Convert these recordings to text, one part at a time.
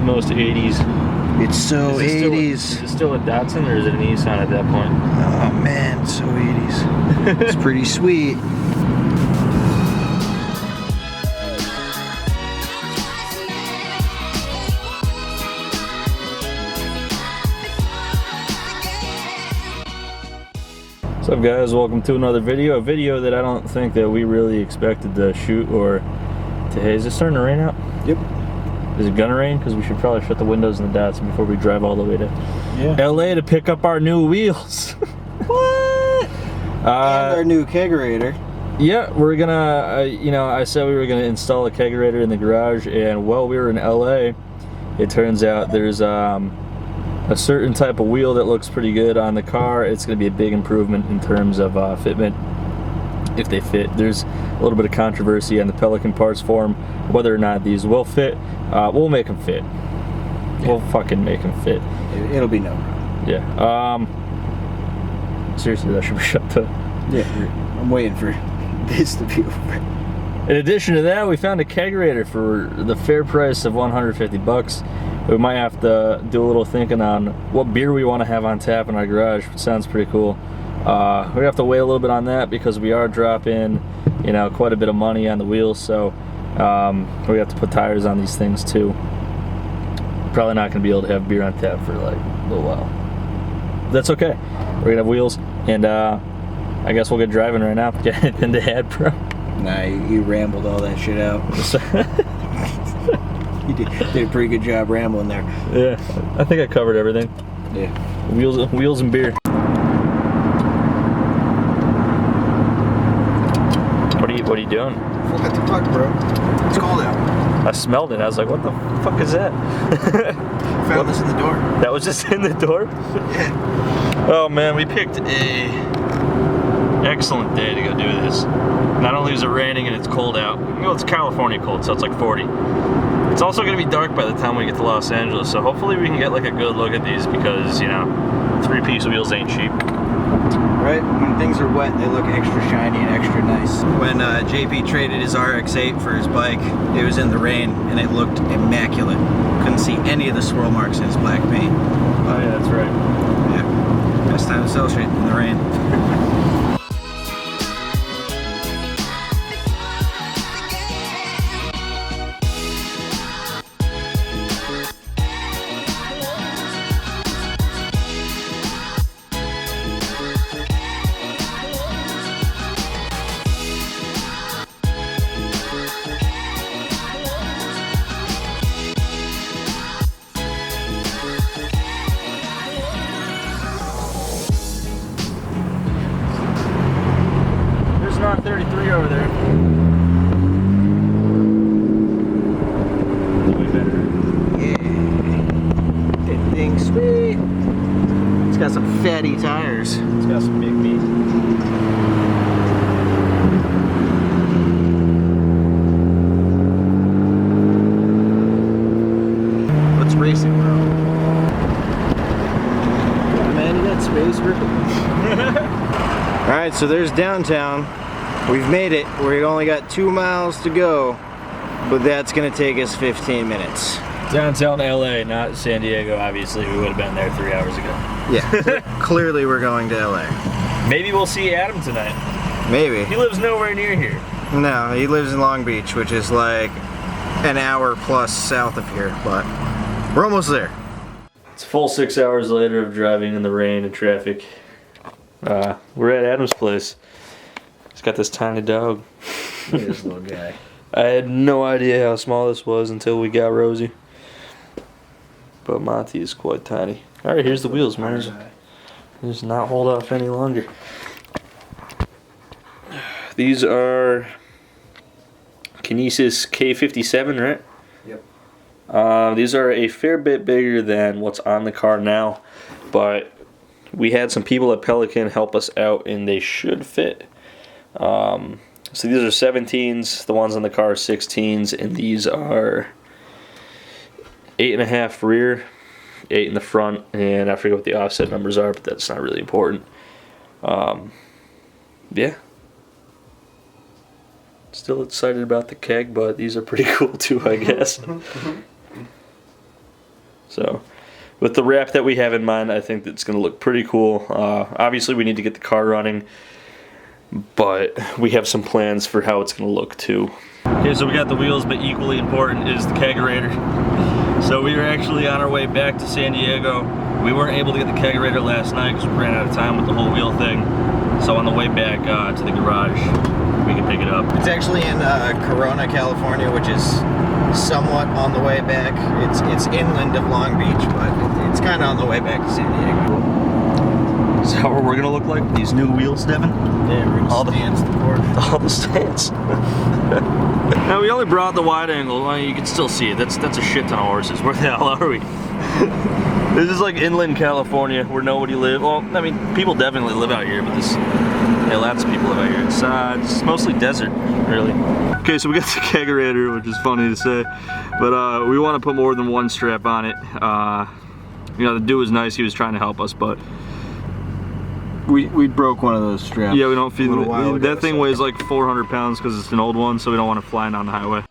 most 80s. It's so 80s. Is it still a Datsun or is it a Nissan at that point? Oh man, it's so 80s. It's pretty sweet. What's up guys, welcome to another video. A video that I don't think that we really expected to shoot or to... Hey, is it starting to rain out? Yep. Is it gonna rain? Because we should probably shut the windows in the Datsun before we drive all the way to LA to pick up our new wheels. What? And our new kegerator. Yeah, we're gonna, I said we were gonna install a kegerator in the garage, and while we were in LA, it turns out there's a certain type of wheel that looks pretty good on the car. It's gonna be a big improvement in terms of fitment, if they fit. There's a little bit of controversy on the Pelican parts forum whether or not these will fit. We'll make them fit. Yeah. We'll fucking make them fit. It'll be no problem. Yeah. Seriously, that should be shut up. Yeah, I'm waiting for this to be over. In addition to that, we found a kegerator for the fair price of 150 bucks. We might have to do a little thinking on what beer we want to have on tap in our garage. It sounds pretty cool. We have to wait a little bit on that because we are dropping, quite a bit of money on the wheels. So we have to put tires on these things too. Probably not going to be able to have beer on tap for like a little while. That's okay. We're gonna have wheels, and I guess we'll get driving right now. Get into head, bro. Nah, you rambled all that shit out. You did a pretty good job rambling there. Yeah, I think I covered everything. Yeah. Wheels and beer. What are you doing? What the fuck, bro? It's cold out. I smelled it. I was like, what the fuck is that? Found this in the door. That was just in the door? Yeah. Oh man, we picked a excellent day to go do this. Not only is it raining and it's cold out, it's California cold, so it's like 40. It's also going to be dark by the time we get to Los Angeles, so hopefully we can get like a good look at these because, three-piece wheels ain't cheap. Right? When things are wet, they look extra shiny and extra nice. When JP traded his RX-8 for his bike, it was in the rain and it looked immaculate. Couldn't see any of the swirl marks in his black paint. Oh yeah, that's right. Yeah. Best time to sell shit in the rain. There's 33 over there. Way better. Yeah. That thing's sweet. It's got some fatty tires. It's got some big meat. What's racing, bro? Yeah, man, you got space, bro. Alright, so there's downtown. We've made it. We only got 2 miles to go, but that's gonna take us 15 minutes. Downtown LA, not San Diego, obviously. We would have been there 3 hours ago. Yeah, clearly we're going to LA. Maybe we'll see Adam tonight. Maybe. He lives nowhere near here. No, he lives in Long Beach, which is like an hour plus south of here, but we're almost there. It's a full 6 hours later of driving in the rain and traffic. We're at Adam's place. He's got this tiny dog. Look at this little guy. I had no idea how small this was until we got Rosie. But Monty is quite tiny. Alright, here's the wheels, man. Just not hold off any longer. These are Kinesis K57, right? Yep. These are a fair bit bigger than what's on the car now, but we had some people at Pelican help us out and they should fit. So these are 17s, the ones on the car are 16s, and these are 8.5 rear, 8 in the front, and I forget what the offset numbers are, but that's not really important. Yeah. Still excited about the keg, but these are pretty cool too, I guess. So with the wrap that we have in mind, I think it's going to look pretty cool. Obviously, we need to get the car running, but we have some plans for how it's going to look too. Okay, so we got the wheels, but equally important is the kegerator. So we were actually on our way back to San Diego. We weren't able to get the kegerator last night because we ran out of time with the whole wheel thing. So on the way back to the garage, we can pick it up. It's actually in Corona, California, which is somewhat on the way back. It's inland of Long Beach, but it's kind of on the way back to San Diego. Is that what we're gonna look like? These new wheels, Devin? Yeah, we're all the stands, of course. All the stands. Now we only brought the wide angle. Well, you can still see it. That's a shit ton of horses. Where the hell are we? This is like inland California where nobody lives. Well, I mean, people definitely live out here, but yeah, lots of people live out here. It's mostly desert, really. Okay, so we got the kegerator, which is funny to say, but we want to put more than one strap on it. You know, the dude was nice. He was trying to help us, but we broke one of those straps. Yeah, we don't feed it. That thing weighs like 400 pounds because it's an old one, so we don't want it flying on the highway.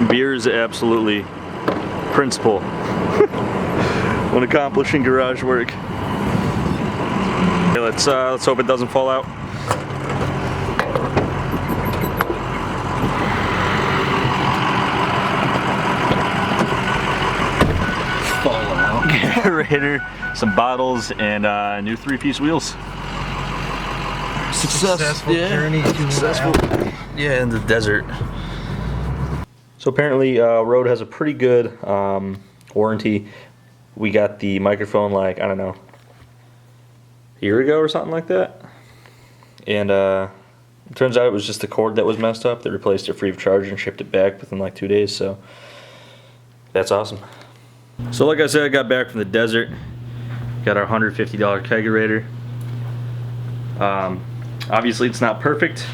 Beer is absolutely principle when accomplishing garage work. Okay, let's hope it doesn't fall out. Kegerator, some bottles, and new 3-piece wheels. Successful journey to successful. Yeah, in the desert. So apparently Rode has a pretty good warranty. We got the microphone like, I don't know, a year ago or something like that. And it turns out it was just the cord that was messed up. They replaced it free of charge and shipped it back within like 2 days, so that's awesome. So like I said, I got back from the desert. Got our $150 kegerator. Obviously it's not perfect.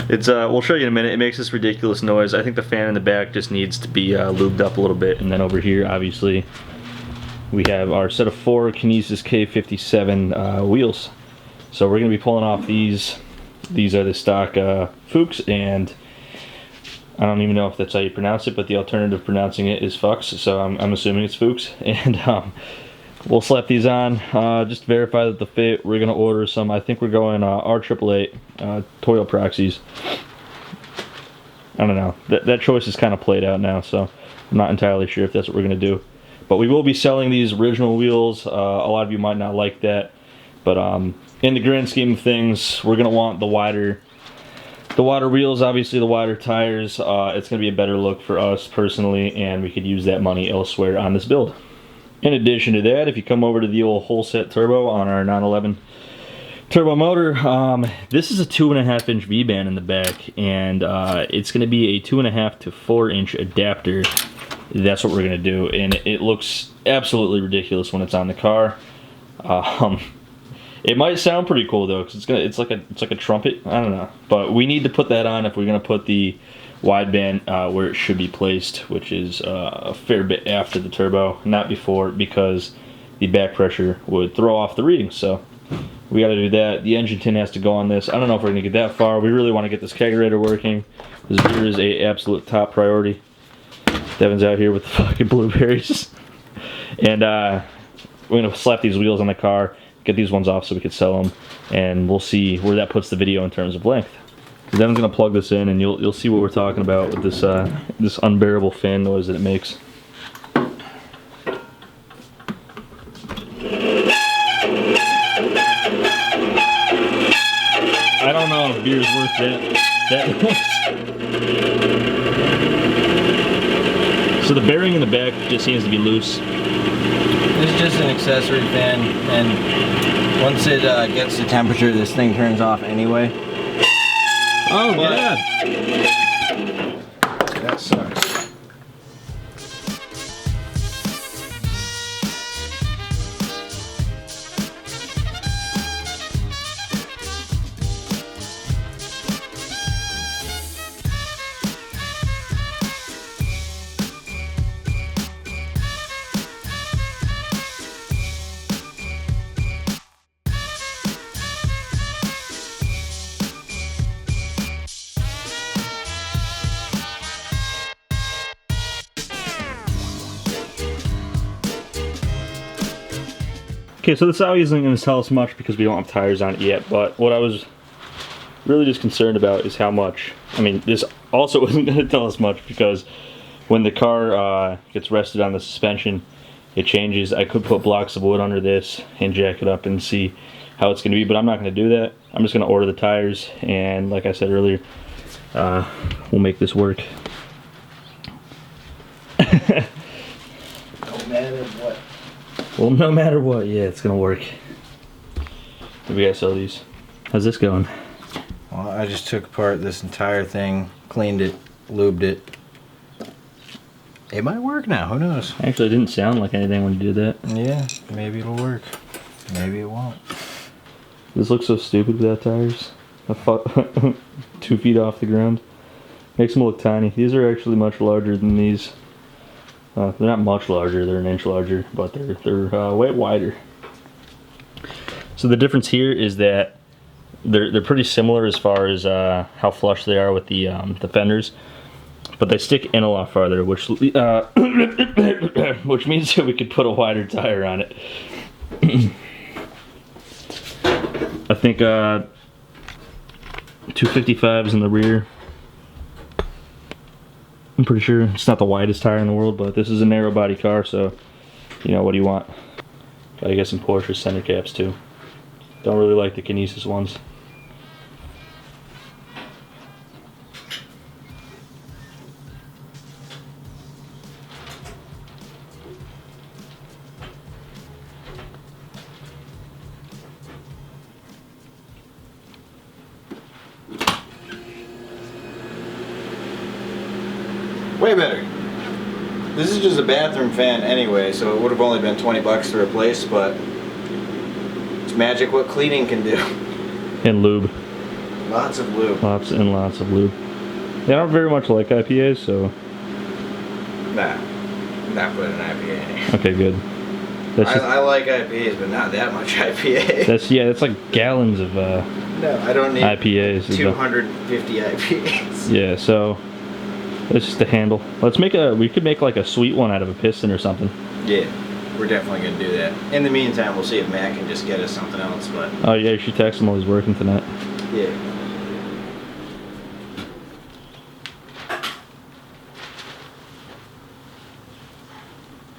It's we'll show you in a minute. It makes this ridiculous noise. I think the fan in the back just needs to be lubed up a little bit. And then over here, obviously, we have our set of 4 Kinesis K57 wheels. So we're going to be pulling off these. These are the stock Fuchs, and I don't even know if that's how you pronounce it, but the alternative pronouncing it is Fuchs, so I'm assuming it's Fuchs. And we'll slap these on, just to verify that the fit. We're going to order some, I think we're going R888 Toyo Proxies. I don't know. That choice is kind of played out now, so I'm not entirely sure if that's what we're going to do. But we will be selling these original wheels. A lot of you might not like that, but in the grand scheme of things, we're going to want the wider wheels, obviously the wider tires. It's going to be a better look for us personally, and we could use that money elsewhere on this build. In addition to that, if you come over to the old whole set turbo on our 911 turbo motor, this is a 2.5-inch V-band in the back, and it's going to be a 2.5 to 4-inch adapter. That's what we're going to do, and it looks absolutely ridiculous when it's on the car. It might sound pretty cool though, because it's like a trumpet. I don't know, but we need to put that on if we're going to put the wideband where it should be placed, which is a fair bit after the turbo, not before, because the back pressure would throw off the readings. So we got to do that. The engine tin has to go on this. I don't know if we're going to get that far. We really want to get this kegerator working. This beer is a absolute top priority. Devin's out here with the fucking blueberries. And we're going to slap these wheels on the car, get these ones off so we could sell them, and we'll see where that puts the video in terms of length. Devin's gonna plug this in, and you'll see what we're talking about with this this unbearable fan noise that it makes. I don't know if beer's worth that noise. So the bearing in the back just seems to be loose. It's just an accessory fan, and once it gets to temperature, this thing turns off anyway. Oh, God. That sucks. Okay, so the Sawi isn't going to tell us much because we don't have tires on it yet, but what I was really just concerned about is how much. I mean, this also isn't going to tell us much because when the car gets rested on the suspension, it changes. I could put blocks of wood under this and jack it up and see how it's going to be, but I'm not going to do that. I'm just going to order the tires, and like I said earlier, we'll make this work. No matter what. Well, no matter what, yeah, it's going to work. We gotta sell these. How's this going? Well, I just took apart this entire thing, cleaned it, lubed it. It might work now, who knows? Actually, it didn't sound like anything when you did that. Yeah, maybe it'll work. Maybe it won't. This looks so stupid without tires. 2 feet off the ground. Makes them look tiny. These are actually much larger than these. They're not much larger, they're an inch larger, but they're way wider. So the difference here is that they're pretty similar as far as how flush they are with the fenders, but they stick in a lot farther, which which means that we could put a wider tire on it. I think 255s in the rear. I'm pretty sure it's not the widest tire in the world, but this is a narrow body car, so you know, what do you want? Gotta get some Porsche center caps too. Don't really like the Kinesis ones. Way better. This is just a bathroom fan anyway, so it would have only been 20 bucks to replace, but it's magic what cleaning can do. And lube. Lots of lube. Lots and lots of lube. Yeah, I don't very much like IPAs, so... Nah, not putting an IPA in here. Okay, good. That's just, I like IPAs, but not that much IPA. that's like gallons of No, I don't need IPAs. 250 IPAs. Yeah, so... It's just a handle. We could make like a sweet one out of a piston or something. Yeah, we're definitely gonna do that. In the meantime, we'll see if Matt can just get us something else, but... Oh yeah, you should text him while he's working tonight. Yeah.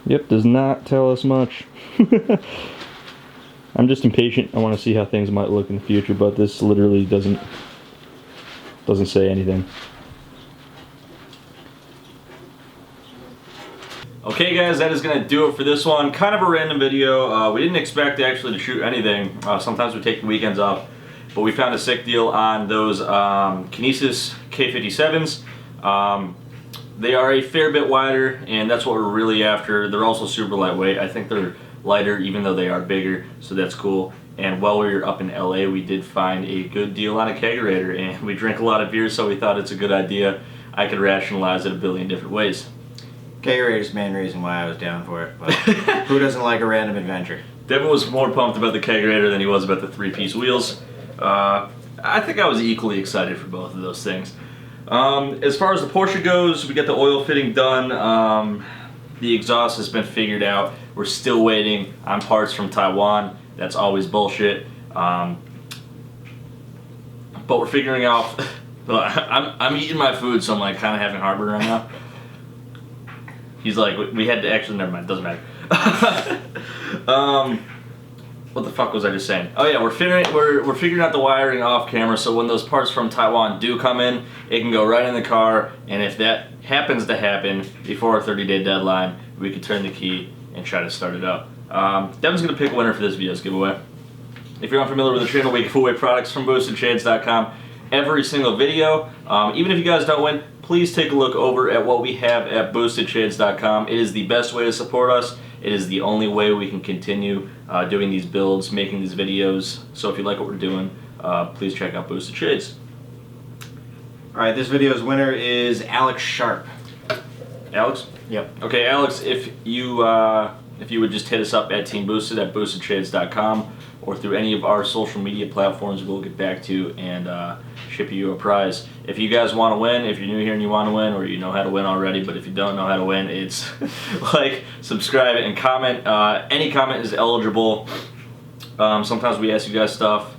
Yep, does not tell us much. I'm just impatient. I want to see how things might look in the future, but this literally doesn't say anything. Okay guys, that is going to do it for this one. Kind of a random video. We didn't expect actually to shoot anything. Sometimes we take the weekends off, but we found a sick deal on those Kinesis K57s. They are a fair bit wider, and that's what we're really after. They're also super lightweight. I think they're lighter even though they are bigger, so that's cool. And while we were up in LA, we did find a good deal on a kegerator, and we drink a lot of beer, so we thought it's a good idea. I could rationalize it a billion different ways. Kegerator's the main reason why I was down for it, but who doesn't like a random adventure? Devin was more pumped about the kegerator than he was about the 3-piece wheels. I think I was equally excited for both of those things. As far as the Porsche goes, we got the oil fitting done. The exhaust has been figured out. We're still waiting on parts from Taiwan. That's always bullshit. But we're figuring out. I'm eating my food, so I'm like kind of having heartburn right now. He's like, we had to actually, never mind, doesn't matter. What the fuck was I just saying? Oh yeah, we're figuring out the wiring off camera, so when those parts from Taiwan do come in, it can go right in the car, and if that happens to happen before our 30-day deadline, we could turn the key and try to start it up. Devin's gonna pick a winner for this video's giveaway. If you're unfamiliar with the channel, we give away products from BoostedShades.com every single video. Even if you guys don't win, please take a look over at what we have at BoostedShades.com. It is the best way to support us. It is the only way we can continue doing these builds, making these videos. So if you like what we're doing, please check out Boosted Shades. Alright, this video's winner is Alex Sharp. Alex? Yep. Okay, Alex, if you would just hit us up at Teamboosted at BoostedShades.com or through any of our social media platforms, we'll get back to you and ship you a prize. If you guys want to win, if you're new here and you want to win, or you know how to win already, but if you don't know how to win, it's like, subscribe, and comment. Any comment is eligible. Sometimes we ask you guys stuff.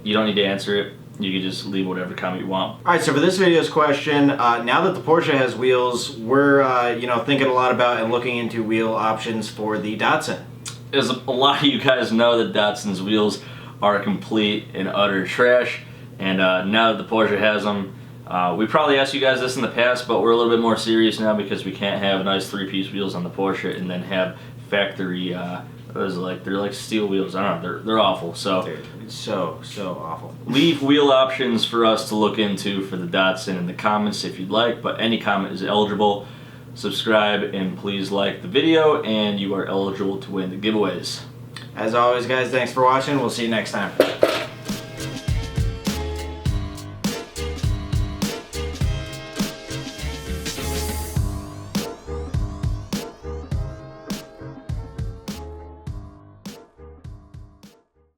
You don't need to answer it. You can just leave whatever comment you want. All right, so for this video's question, now that the Porsche has wheels, we're you know, thinking a lot about and looking into wheel options for the Datsun. As a lot of you guys know, that Datsun's wheels are complete and utter trash, and now that the Porsche has them, we probably asked you guys this in the past, but we're a little bit more serious now because we can't have nice three-piece wheels on the Porsche and then have factory. They're like steel wheels. I don't know. They're awful. So Dude, it's so awful. leave wheel options for us to look into for the Datsun in the comments if you'd like, but any comment is eligible. Subscribe and please like the video, and you are eligible to win the giveaways. As always, guys, thanks for watching. We'll see you next time.